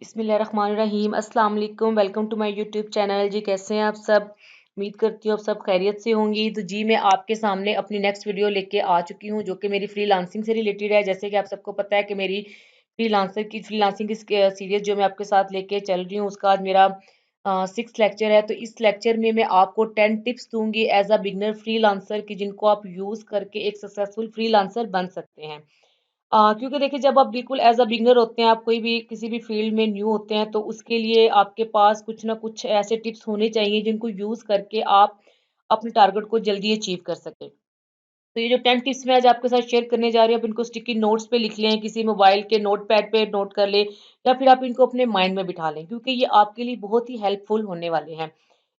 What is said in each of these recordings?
बिस्मिल्लाहिर्रहमानिर्रहीम अस्सलाम वालेकुम। Welcome to my YouTube channel. जी कैसे हैं आप सब? उम्मीद करती हूँ आप सब खैरियत से होंगी। तो जी मैं आपके सामने अपनी नेक्स्ट वीडियो लेके आ चुकी हूँ जो कि मेरी फ्रीलांसिंग से रिलेटेड है। जैसे कि आप सबको पता है कि मेरी फ्रीलांसिंग की सीरीज जो मैं आपके साथ लेके चल रही हूँ उसका आज मेरा 6 लेक्चर है। तो इस लेक्चर में मैं आपको 10 टिप्स दूंगी एज अ बिगनर फ्रीलांसर की, जिनको आप यूज़ करके एक सक्सेसफुल फ्रीलांसर बन सकते हैं। क्योंकि देखिए जब आप बिल्कुल एज़ अ बिगिनर होते हैं, आप कोई भी किसी भी फ़ील्ड में न्यू होते हैं, तो उसके लिए आपके पास कुछ ना कुछ ऐसे टिप्स होने चाहिए जिनको यूज़ करके आप अपने टारगेट को जल्दी अचीव कर सकें। तो ये जो 10 टिप्स मैं आज आपके साथ शेयर करने जा रही हूँ, आप इनको स्टिकी नोट्स पे लिख लें, किसी मोबाइल के नोटपैड पे नोट कर लें या फिर आप इनको अपने माइंड में बिठा लें, क्योंकि ये आपके लिए बहुत ही हेल्पफुल होने वाले हैं।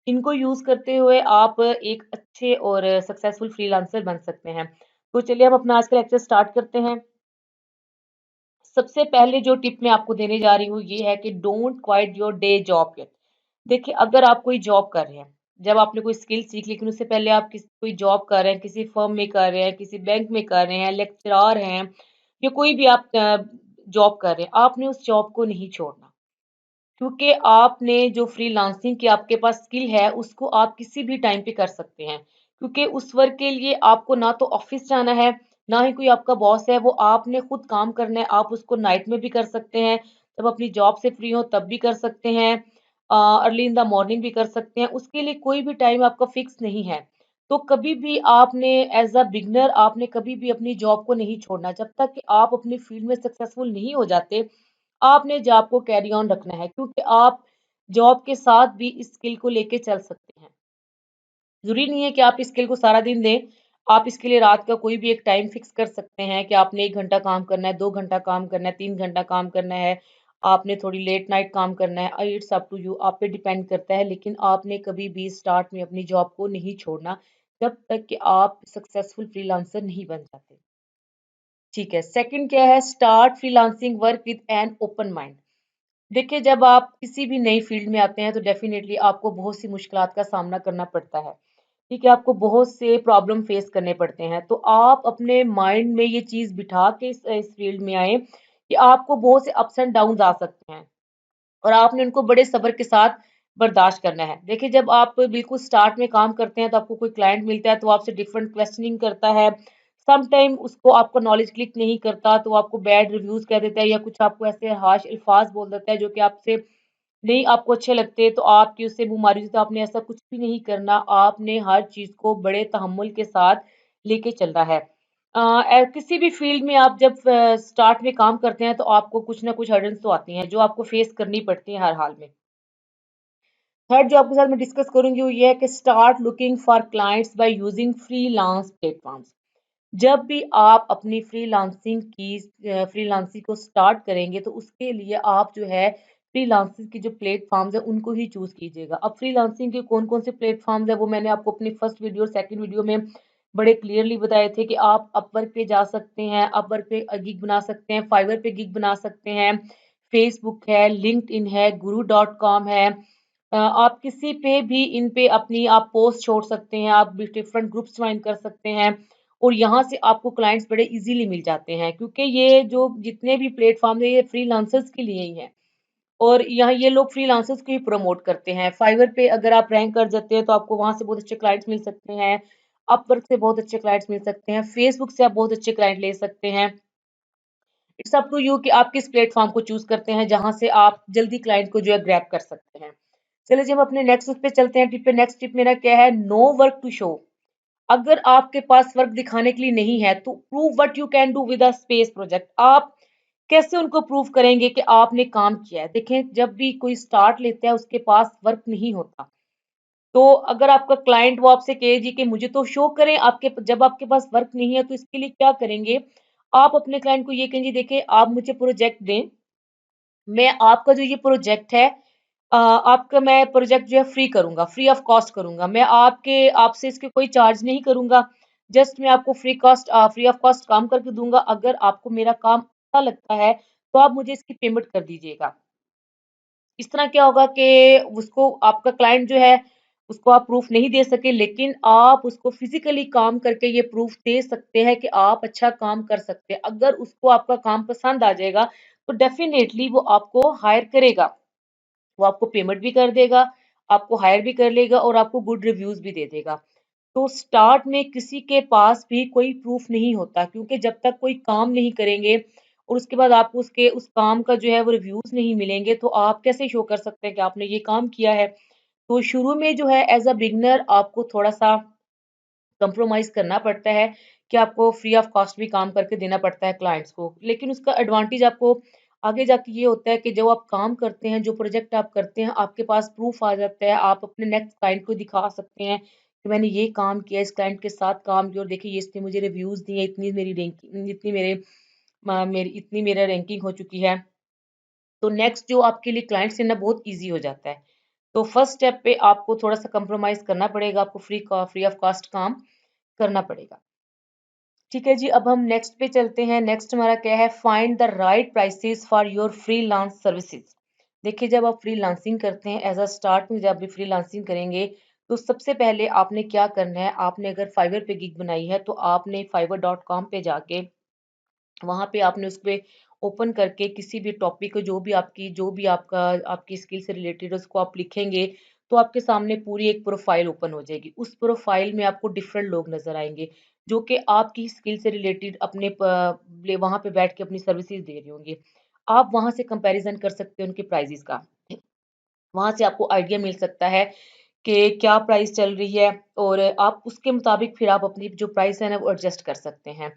इनको यूज़ करते हुए आप एक अच्छे और सक्सेसफुल फ्रीलांसर बन सकते हैं। तो चलिए हम अपना आज का लेक्चर स्टार्ट करते हैं। सबसे पहले जो टिप मैं आपको देने जा रही हूँ ये है कि don't quit your day job yet. देखिए अगर आप कोई जॉब कर रहे हैं, जब आपने कोई स्किल सीख लेकिन उससे पहले आप कोई जॉब कर रहे हैं, किसी फर्म में कर रहे हैं, किसी बैंक में कर रहे हैं, लेक्चरार हैं या कोई भी आप जॉब कर रहे हैं, आपने उस जॉब को नहीं छोड़ना। क्योंकि आपने जो फ्रीलांसिंग की आपके पास स्किल है उसको आप किसी भी टाइम पे कर सकते हैं, क्योंकि उस वर्क के लिए आपको ना तो ऑफिस जाना है, ना ही कोई आपका बॉस है, वो आपने खुद काम करना है। आप उसको नाइट में भी कर सकते हैं, जब अपनी जॉब से फ्री हो तब भी कर सकते हैं, अर्ली इन द मॉर्निंग भी कर सकते हैं। उसके लिए कोई भी टाइम आपका फिक्स नहीं है। तो कभी भी आपने एज अ बिगनर आपने कभी भी अपनी जॉब को नहीं छोड़ना। जब तक कि आप अपनी फील्ड में सक्सेसफुल नहीं हो जाते, आपने जॉब को कैरी ऑन रखना है, क्योंकि आप जॉब के साथ भी इस स्किल को लेके चल सकते हैं। ज़रूरी नहीं है कि आप इस स्किल को सारा दिन दें। आप इसके लिए रात का कोई भी एक टाइम फिक्स कर सकते हैं कि आपने 1 घंटा काम करना है, 2 घंटा काम करना है, 3 घंटा काम करना है, आपने थोड़ी लेट नाइट काम करना है। इट्स अप टू यू, आप पे डिपेंड करता है। लेकिन आपने कभी भी स्टार्ट में अपनी जॉब को नहीं छोड़ना, जब तक कि आप सक्सेसफुल फ्रीलांसर नहीं बन जाते। ठीक है, सेकंड क्या है? Start freelancing work with an open mind. देखिए, जब आप किसी भी नई फ़ील्ड में आते हैं, तो डेफ़िनेटली आपको बहुत सी मुश्किलात का सामना करना पड़ता है। ठीक है? आपको बहुत से प्रॉब्लम फ़ेस करने पड़ते हैं। तो आप अपने माइंड में ये चीज़ बिठा के इस फ़ील्ड में आएँ कि आपको बहुत से अप्स एंड डाउन्स आ सकते हैं और आपने उनको बड़े सब्र के साथ बर्दाश्त करना है। देखिए, जब आप बिल्कुल स्टार्ट में काम करते हैं, तो आपको कोई क्लाइंट मिलता है, तो आपसे डिफरेंट क्वेश्चनिंग करता है। सम टाइम उसको आपका नॉलेज क्लिक नहीं करता, तो आपको बैड रिव्यूज़ कह देता है या कुछ आपको ऐसे हार्श अल्फाज़ बोल देता है, जो कि आपसे नहीं आपको अच्छे लगते, तो आपकी उससे मुँह मारी। तो आपने ऐसा कुछ भी नहीं करना। आपने हर चीज़ को बड़े तहम्मुल के साथ लेके चलना है। किसी भी फ़ील्ड में आप जब स्टार्ट में काम करते हैं, तो आपको कुछ ना कुछ हर्डल्स तो आती हैं, जो आपको फेस करनी पड़ती हैं हर हाल में। थर्ड जो आपके साथ मैं डिस्कस करूँगी वो ये है कि start looking for clients by using freelance platforms. जब भी आप अपनी फ्रीलांसिंग को स्टार्ट करेंगे, तो उसके लिए आप जो है फ्रीलांसिंग की जो प्लेटफॉर्म्स है उनको ही चूज कीजिएगा। अब फ्रीलांसिंग के कौन कौन से प्लेटफॉर्म्स है वो मैंने आपको अपनी फर्स्ट वीडियो और सेकंड वीडियो में बड़े क्लियरली बताए थे कि आप अपवर्क पे जा सकते हैं, अपवर्क पे गिग बना सकते हैं, फाइवर पे गिग बना सकते हैं, फेसबुक है, लिंक्डइन है, गुरु डॉट कॉम है। आप किसी पे भी इन पे अपनी आप पोस्ट छोड़ सकते हैं, आप डिफरेंट ग्रुप्स ज्वाइन कर सकते हैं और यहाँ से आपको क्लाइंट्स बड़े इजीली मिल जाते हैं, क्योंकि ये जो जितने भी प्लेटफॉर्म है ये फ्रीलांसर्स के लिए ही हैं और यहाँ ये लोग फ्रीलांसर्स को ही प्रमोट करते हैं। फाइवर पे अगर आप रैंक कर जाते हैं तो आपको वहां से बहुत अच्छे क्लाइंट्स मिल सकते हैं, अपवर्क से बहुत अच्छे क्लाइंट्स मिल सकते हैं, फेसबुक से आप बहुत अच्छे क्लाइंट ले सकते हैं। इट्स अप टू यू कि आप किस प्लेटफॉर्म को चूज करते हैं जहां से आप जल्दी क्लाइंट को जो है ग्रैब कर सकते हैं। चलिए जी हम अपने नेक्स्ट उस पे चलते हैं। टिप पे नेक्स्ट टिप मेरा क्या है? No work to show. अगर आपके पास वर्क दिखाने के लिए नहीं है, तो prove what you can do with a space project. आप कैसे उनको प्रूव करेंगे कि आपने काम किया है? देखें, जब भी कोई स्टार्ट लेता है उसके पास वर्क नहीं होता। तो अगर आपका क्लाइंट वो आपसे कहे जी कि मुझे तो शो करें, आपके जब आपके पास वर्क नहीं है तो इसके लिए क्या करेंगे? आप अपने क्लाइंट को ये कहें जी देखिए आप मुझे प्रोजेक्ट दें, मैं आपका जो ये प्रोजेक्ट है आपका मैं प्रोजेक्ट जो है फ्री करूँगा, फ्री ऑफ कॉस्ट करूँगा। मैं आपसे इसके कोई चार्ज नहीं करूँगा। जस्ट मैं आपको फ्री ऑफ कॉस्ट काम करके दूँगा। अगर आपको मेरा काम अच्छा लगता है, तो आप मुझे इसकी पेमेंट कर दीजिएगा। इस तरह क्या होगा कि उसको आपका क्लाइंट जो है, उसको आप प्रूफ नहीं दे सके, लेकिन आप उसको फिज़िकली काम करके ये प्रूफ दे सकते हैं कि आप अच्छा काम कर सकते हैं। अगर उसको आपका काम पसंद आ जाएगा, तो डेफ़िनेटली वो आपको हायर करेगा। वो आपको पेमेंट भी कर देगा, आपको हायर भी कर लेगा और आपको गुड रिव्यूज़ भी दे देगा। तो स्टार्ट में किसी के पास भी कोई प्रूफ़ नहीं होता, क्योंकि जब तक कोई काम नहीं करेंगे और उसके बाद आपको उसके उस काम का जो है वो रिव्यूज़ नहीं मिलेंगे, तो आप कैसे शो कर सकते हैं कि आपने ये काम किया है? तो शुरू में जो है एज़ अ बिगिनर आपको थोड़ा-सा कंप्रोमाइज़ करना पड़ता है कि आपको फ्री ऑफ कॉस्ट भी काम करके देना पड़ता है क्लाइंट्स को। लेकिन उसका एडवांटेज आपको आगे जाके ये होता है कि जो आप काम करते हैं, जो प्रोजेक्ट आप करते हैं, आपके पास प्रूफ़ आ जाता है, आप अपने नेक्स्ट क्लाइंट को दिखा सकते हैं कि मैंने ये काम किया, इस क्लाइंट के साथ काम किया और देखिए ये इसने मुझे रिव्यूज़ दिए, इतनी इतनी मेरा रैंकिंग हो चुकी है। तो नेक्स्ट जो आपके लिए क्लाइंट्स है ना बहुत ईज़ी हो जाता है। तो फर्स्ट स्टेप पे आपको थोड़ा-सा कंप्रोमाइज़ करना पड़ेगा, आपको फ्री ऑफ कॉस्ट काम करना पड़ेगा। ठीक है जी, अब हम नेक्स्ट पे चलते हैं। नेक्स्ट हमारा क्या है, find the right prices for your freelance services. देखिए जब आप फ्रीलांसिंग करते हैं एज़ अ स्टार्ट में जब भी फ्रीलांसिंग करेंगे, तो सबसे पहले आपने क्या करना है, आपने अगर फाइवर पे गिग बनाई है तो आपने fiverr.com पे जाके वहाँ पे आपने उसपे ओपन करके किसी भी टॉपिक को जो भी आपका आपकी स्किल से रिलेटेड उसको आप लिखेंगे, तो आपके सामने पूरी एक प्रोफ़ाइल ओपन हो जाएगी। उस प्रोफ़ाइल में आपको डिफरेंट लोग नज़र आएँगे, जो कि आपकी स्किल से रिलेटेड अपने वहाँ पे बैठ के अपनी सर्विसेज़ दे रहे होंगे। आप वहाँ से कंपैरिज़न कर सकते हैं उनके प्राइसेज़ का। वहाँ से आपको आइडिया मिल सकता है कि क्या प्राइस चल रही है और आप उसके मुताबिक फिर आप अपनी जो प्राइस है ना वो एडजस्ट कर सकते हैं।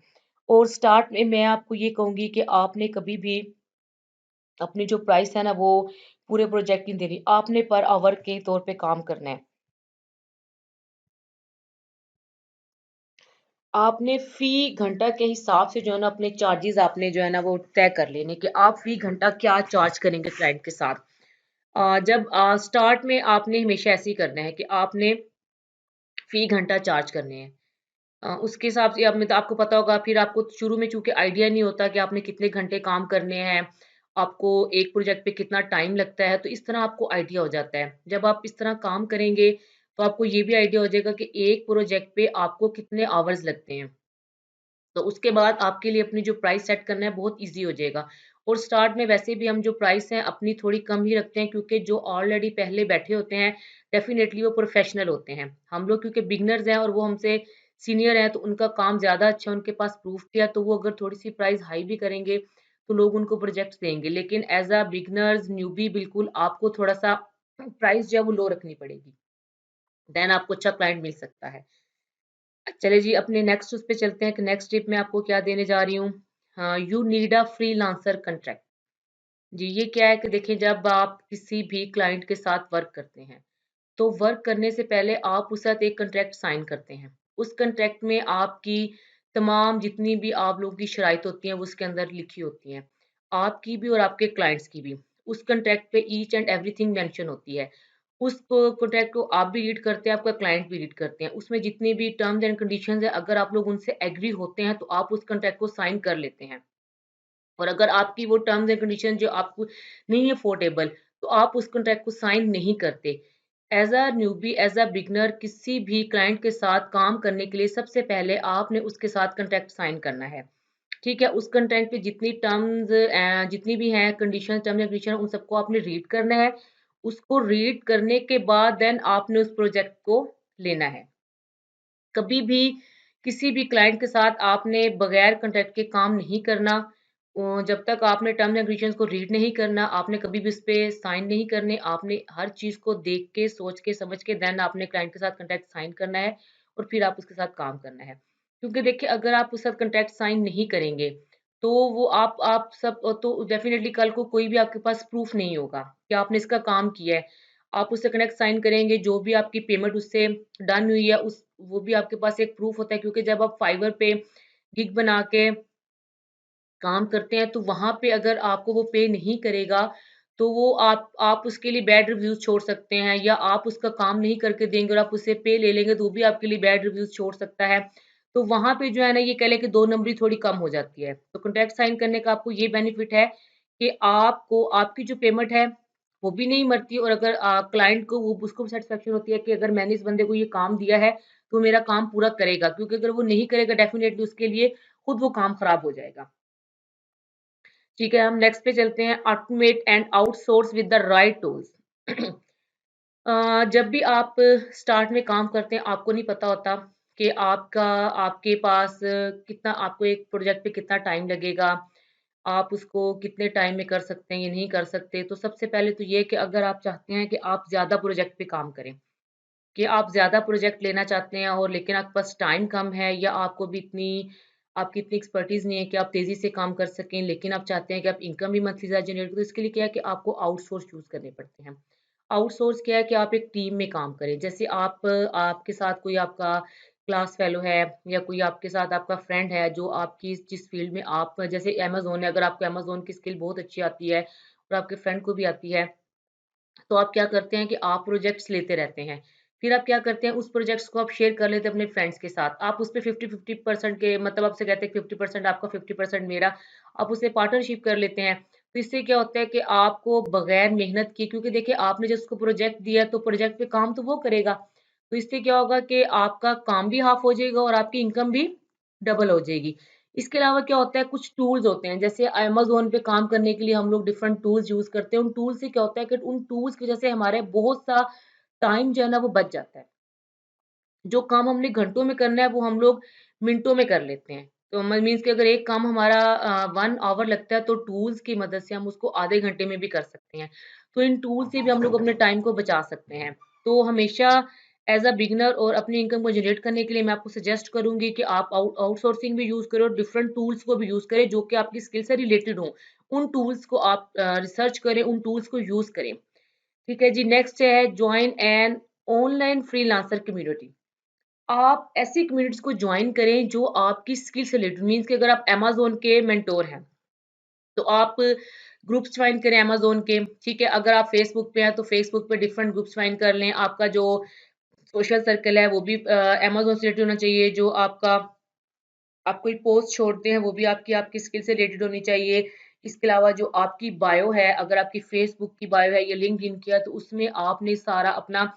और स्टार्ट में मैं आपको ये कहूँगी कि आपने कभी भी अपनी जो प्राइस है ना वो पूरे प्रोजेक्ट की नहीं देनी, आपने पर आवर के तौर पे काम करना है। आपने फ़ी घंटा के हिसाब से जो है ना अपने चार्जेज़ आपने जो है ना वो तय कर लेने कि आप फ़ी घंटा क्या चार्ज करेंगे क्लाइंट के साथ। जब स्टार्ट में आपने हमेशा ऐसे ही करना है कि आपने फ़ी घंटा चार्ज करने हैं। उसके हिसाब से अब मैं तो आपको पता होगा फिर आपको शुरू में चूँकि आइडिया नहीं होता कि आपने कितने घंटे काम करने हैं, आपको एक प्रोजेक्ट पे कितना टाइम लगता है, तो इस तरह आपको आइडिया हो जाता है। जब आप इस तरह काम करेंगे, तो आपको ये भी आइडिया हो जाएगा कि एक प्रोजेक्ट पे आपको कितने आवर्स लगते हैं। तो उसके बाद आपके लिए अपनी जो प्राइस सेट करना है बहुत ईज़ी हो जाएगा। और स्टार्ट में वैसे भी हम जो प्राइस हैं अपनी थोड़ी कम ही रखते हैं, क्योंकि जो ऑलरेडी पहले बैठे होते हैं डेफ़िनेटली वो प्रोफ़ेशनल होते हैं। हम लोग क्योंकि बिगिनर्स हैं और वो हमसे सीनियर हैं, तो उनका काम ज़्यादा अच्छा है, उनके पास प्रूफ़ भी है, तो वो अगर थोड़ी-सी प्राइस हाई भी करेंगे तो लोग उनको प्रोजेक्ट्स देंगे। लेकिन एज़ अ बिगिनर्स न्यूबी बिल्कुल आपको थोड़ा-सा प्राइस जो है वो लो रखनी पड़ेगी। देन आपको अच्छा क्लाइंट मिल सकता है। चलिए जी अपने नेक्स्ट उस पे चलते हैं कि नेक्स्ट टिप मैं आपको क्या देने जा रही हूँ। हाँ, you need a freelancer contract. जी, ये क्या है कि देखिए जब आप किसी भी क्लाइंट के साथ वर्क करते हैं, तो वर्क करने से पहले आप उसके साथ एक कॉन्ट्रैक्ट साइन करते हैं। उस कॉन्ट्रैक्ट में आपकी तमाम जितनी भी आप लोगों की शराइत होती हैं, वो उसके अंदर लिखी होती हैं। आपकी भी और आपके क्लाइंट्स की भी। उस कॉन्ट्रैक्ट पे ईच एंड एवरीथिंग मेंशन होती है। उस कॉन्ट्रैक्ट को आप भी रीड करते हैं, आपका क्लाइंट भी रीड करते हैं। उसमें जितनी भी टर्म्स एंड कंडीशंस हैं, अगर आप लोग उनसे एग्री होते हैं, तो आप उस कॉन्ट्रैक्ट को साइन कर लेते हैं। और अगर आपकी वो टर्म्स एंड कंडीशन जो आपको नहीं है अफोर्डेबल, तो आप उस कॉन्ट्रैक्ट को साइन नहीं करते। As a newbie, as a beginner किसी भी क्लाइंट के साथ काम करने के लिए सबसे पहले आपने उसके साथ कॉन्ट्रैक्ट साइन करना है। ठीक है? उस कॉन्ट्रैक्ट पे जितनी टर्म्स जितनी भी हैं कंडीशन टर्म्स एंड कंडीशन उन सबको आपने रीड करना है। उसको रीड करने के बाद देन आपने उस प्रोजेक्ट को लेना है। कभी भी किसी भी क्लाइंट के साथ आपने बगैर कॉन्ट्रैक्ट के काम नहीं करना। जब तक आपने टर्म्स एंड कंडीशंस को रीड नहीं करना, आपने कभी भी उसपे साइन नहीं करने। आपने हर चीज़ को देख के, सोच के, समझ के देन आपने क्लाइंट के साथ कॉन्ट्रैक्ट साइन करना है और फिर आप उसके साथ काम करना है। क्योंकि देखिए अगर आप उसके साथ कॉन्ट्रैक्ट साइन नहीं करेंगे, तो वो आप सब तो डेफ़िनिटली कल को कोई भी आपके पास प्रूफ़ नहीं होगा कि आपने इसका काम किया है। आप उससे कनेक्ट साइन करेंगे, जो भी आपकी पेमेंट उससे डन हुई है उस वो भी आपके पास एक प्रूफ होता है, क्योंकि जब आप फाइवर पे गिग बना के काम करते हैं, तो वहाँ पे अगर आपको वो पे नहीं करेगा, तो वो आप उसके लिए बैड रिव्यूज़ छोड़ सकते हैं, या आप उसका काम नहीं करके देंगे और आप उससे पे ले लेंगे, तो वो भी आपके लिए बैड रिव्यूज़ छोड़ सकता है। तो वहाँ पे जो है ना, ये कह लें कि 2 नंबरी थोड़ी कम हो जाती है। तो कॉन्ट्रैक्ट साइन करने का आपको ये बेनिफिट है कि आपको आपकी जो पेमेंट है, वो भी नहीं मरती, और अगर क्लाइंट को वो उसको भी सैटिस्फैक्शन होती है कि अगर मैंने इस बंदे को ये काम दिया है, तो मेरा काम पूरा करेगा, क्योंकि अगर वो नहीं करेगा डेफ़िनिटली उसके लिए खुद वो काम खराब हो जाएगा। ठीक है, हम नेक्स्ट पे चलते हैं, automate and outsource with the right tools. जब भी आप स्टार्ट में काम करते हैं, आपको नहीं पता होता कि आपके पास कितना, आपको एक प्रोजेक्ट पे कितना टाइम लगेगा, आप उसको कितने टाइम में कर सकते हैं या नहीं कर सकते। तो सबसे पहले तो ये है कि अगर आप चाहते हैं कि आप ज़्यादा प्रोजेक्ट पे काम करें, कि आप ज़्यादा प्रोजेक्ट लेना चाहते हैं और लेकिन आपके पास टाइम कम है, या आपकी इतनी एक्सपर्टीज़ नहीं है कि आप तेज़ी से काम कर सकें, लेकिन आप चाहते हैं कि आप इनकम भी मंथली ज़्यादा जनरेट करें, तो इसके लिए क्या है कि आपको आउटसोर्स चूज़ करने पड़ते हैं। आउटसोर्स क्या है कि आप एक टीम में काम करें। जैसे आपके साथ कोई आपका क्लास फेलो है, या कोई आपके साथ आपका फ्रेंड है जो आपकी जिस फील्ड में आप, जैसे अमेज़न है, अगर आपको अमेज़न की स्किल बहुत अच्छी आती है और आपके फ्रेंड को भी आती है, तो आप क्या करते हैं कि आप प्रोजेक्ट्स लेते रहते हैं। फिर आप क्या करते हैं, उस प्रोजेक्ट्स को आप शेयर कर लेते हैं अपने फ्रेंड्स के साथ। आप उसपे 50-50% के मतलब आपसे कहते हैं 50% आपका 50% मेरा, आप उससे पार्टनरशिप कर लेते हैं। तो इससे क्या होता है कि आपको बगैर मेहनत किए, क्योंकि देखिए आपने जिसको प्रोजेक्ट दिया तो प्रोजेक्ट पे काम तो वो करेगा। तो इससे क्या होगा कि आपका काम भी हाफ हो जाएगा और आपकी इनकम भी डबल हो जाएगी। इसके अलावा क्या होता है, कुछ टूल्स होते हैं, जैसे अमेज़न पे काम करने के लिए हम लोग डिफरेंट टूल्स यूज़ करते हैं। उन टूल्स से क्या होता है कि उन टूल्स की वज़ह से हमारे बहुत सा टाइम जो है ना वो बच जाता है। जो काम हमने घंटों में करना है वो हम लोग मिनटों में कर लेते हैं। तो मीन्स कि अगर एक काम हमारा 1 ऑवर लगता है, तो टूल्स की मदद से हम उसको आधे घंटे में भी कर सकते हैं। तो इन टूल से भी हम लोग अपने टाइम को बचा सकते हैं। तो हमेशा एज़ अ बिगिनर और अपनी इनकम को जनरेट करने के लिए मैं आपको सजेस्ट करूँगी कि आप आउटसोर्सिंग भी यूज़ करें और डिफरेंट टूल्स को भी यूज़ करें जो कि आपकी स्किल से रिलेटेड हों। उन टूल्स को आप रिसर्च करें, उन टूल्स को यूज़ करें। ठीक है जी, नेक्स्ट है join an online freelancer community. आप ऐसी कम्युनिटीज़ को जॉइन करें जो आपकी स्किल से रिलेटेड, मीन्स कि अगर आप अमेज़न के मेंटोर हैं, तो आप ग्रुप्स जॉइन करें अमेज़न के, ठीक है? अगर आप फेसबुक पे हैं, तो फेसबुक पे डिफरेंट ग्रुप्स जॉइन कर लें। आपका जो सोशल सर्कल है, वो भी अमेज़न से रिलेटेड होना चाहिए। जो आप कोई पोस्ट छोड़ते हैं, वो भी आपकी स्किल से रिलेटेड होनी चाहिए। इसके अलावा जो आपकी बायो है, अगर आपकी फेसबुक की बायो है या लिंक्डइन की है, तो उसमें आपने सारा अपना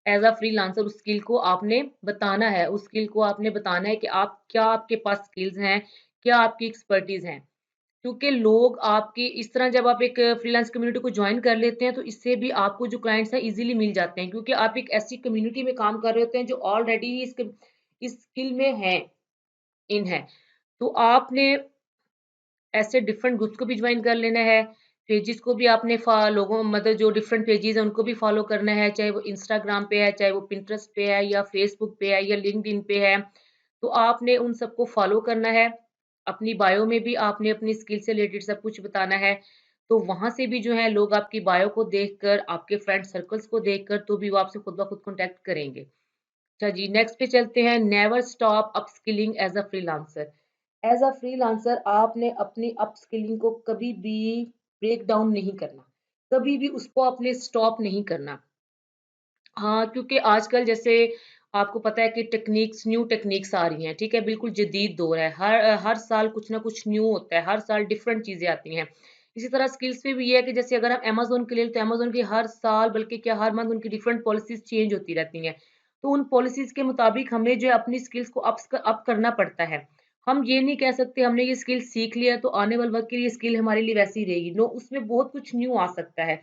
एज़ अ फ्रीलांसर उस स्किल को आपने बताना है। उस स्किल को आपने बताना है कि आपके पास स्किल्स हैं, क्या आपकी एक्सपर्टीज़ हैं। क्योंकि लोग आपकी इस तरह, जब आप एक फ्रीलांस कम्युनिटी को जॉइन कर लेते हैं, तो इससे भी आपको जो क्लाइंट्स हैं ईज़िली मिल जाते हैं, क्योंकि आप एक ऐसी कम्युनिटी में काम कर रहे होते हैं जो ऑलरेडी ही इस स्किल में हैं, इन है। तो आपने ऐसे डिफरेंट ग्रुप्स को भी ज्वाइन कर लेना है। पेजेस को भी आपने लोगों मतलब जो डिफरेंट पेजेस हैं उनको भी फॉलो करना है, चाहे वो इंस्टाग्राम पे है, चाहे वो पिंटरेस्ट पे है, या फेसबुक पे है, या लिंक्डइन पे है। तो आपने उन सबको फॉलो करना है। अपनी बायो में भी आपने अपनी स्किल से रिलेटेड सब कुछ बताना है। तो वहाँ से भी जो है लोग आपकी बायो को देखकर, आपके फ्रेंड सर्कल्स को देखकर, तो भी वो आपसे खुद ब खुद कॉन्टैक्ट करेंगे। अच्छा जी, नेक्स्ट पे चलते हैं, never stop upskilling as a freelancer. As a freelancer आपने अपनी अपस्किलिंग को कभी भी ब्रेक डाउन नहीं करना, कभी भी उसको आपने स्टॉप नहीं करना। हाँ, क्योंकि आजकल जैसे आपको पता है कि न्यू टेक्निक्स आ रही हैं, ठीक है? बिल्कुल जदीद दौर है। हर साल कुछ ना कुछ न्यू होता है, हर साल डिफरेंट चीज़ें आती हैं। इसी तरह स्किल्स पे भी ये है कि जैसे अगर हम अमेज़न के ले लें, तो अमेज़न की हर साल, बल्कि क्या हर मंथ, उनकी डिफरेंट पॉलिसीज़ चेंज होती रहती हैं। तो उन पॉलिसीज़ के मुताबिक हमें जो है अपनी स्किल्स को अप करना पड़ता है। हम ये नहीं कह सकते हमने ये स्किल सीख लिया तो आने वाले वक़्त के लिए स्किल हमारे लिए वैसी ही रहेगी। नो, उसमें बहुत कुछ न्यू आ सकता है।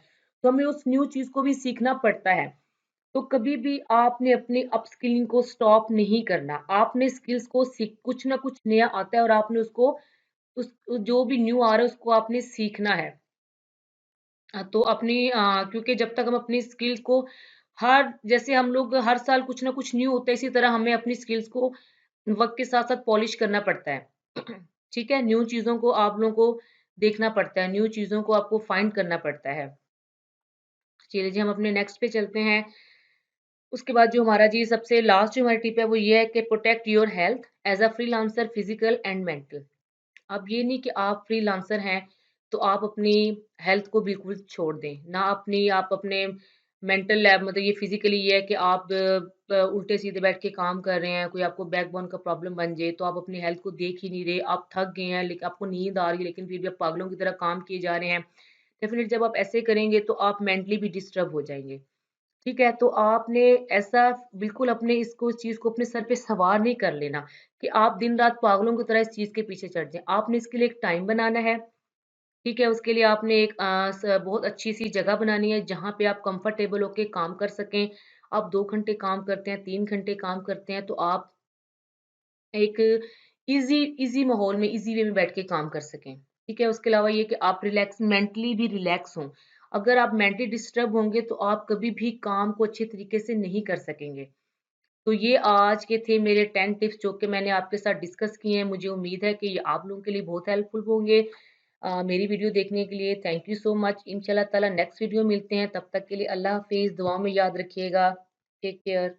तो हमें उस न्यू चीज़ को भी सीखना पड़ता है। तो कभी भी आपने अपनी अपस्किलिंग को स्टॉप नहीं करना। आपने स्किल्स को सीख कुछ ना कुछ नया आता है और आपने उसको उस जो भी न्यू आ रहा है उसको आपने सीखना है। तो क्योंकि जब तक हम अपनी स्किल्स को हर जैसे हम लोग हर साल कुछ ना कुछ न्यू होता है, इसी तरह हमें अपनी स्किल्स को वक़्त के साथ-साथ पॉलिश करना पड़ता है। ठीक है? न्यू चीज़ों को आप लोगों को देखना पड़ता है, न्यू चीज़ों को आपको फाइंड करना पड़ता है। चलिए जी, हम अपने नेक्स्ट पे चलते हैं। उसके बाद जो हमारा जी सबसे लास्ट जो हमारी टिप है वो ये है कि protect your health as a freelancer, physical and mental. अब ये नहीं कि आप फ्रीलांसर हैं तो आप अपनी हेल्थ को बिल्कुल छोड़ दें। ना आप अपने मेंटल लैब मतलब ये फिजिकली ये है कि आप उल्टे सीधे बैठ के काम कर रहे हैं, कोई आपको बैकबोन का प्रॉब्लम बन जाए तो आप अपनी हेल्थ को देख ही नहीं रहे, आप थक गए हैं, लेकिन आपको नींद आ रही है, लेकिन फिर भी आप पागलों की तरह काम किए जा रहे हैं। डेफिनेटली जब आप ऐसे करेंगे तो आप मेंटली भी डिस्टर्ब हो जाएंगे। ठीक है, तो आपने ऐसा बिल्कुल अपने इस चीज़ को अपने सर पे सवार नहीं कर लेना कि आप दिन-रात पागलों की तरह इस चीज़ के पीछे चढ़ जाएँ। आपने इसके लिए एक टाइम बनाना है, ठीक है? उसके लिए आपने एक बहुत अच्छी-सी जगह बनानी है, जहाँ पे आप कंफर्टेबल होके काम कर सकें। आप 2 घंटे काम करते हैं, 3 घंटे काम करते हैं, तो आप एक ईज़ी माहौल में, ईज़ी वे में बैठ के काम कर सकें। ठीक है? उसके अलावा ये कि आप मेंटली भी रिलैक्स हों। अगर आप मेंटली डिस्टर्ब होंगे, तो आप कभी भी काम को अच्छे तरीके से नहीं कर सकेंगे। तो ये आज के थे मेरे 10 टिप्स जो कि मैंने आपके साथ डिस्कस किए हैं। मुझे उम्मीद है कि ये आप लोगों के लिए बहुत हेल्पफुल होंगे। मेरी वीडियो देखने के लिए थैंक यू सो मच। इंशाल्लाह ताला नेक्स्ट वीडियो मिलते हैं। तब तक के लिए अल्लाह हाफ़िज़। दुआओं में याद रखिएगा। Take care.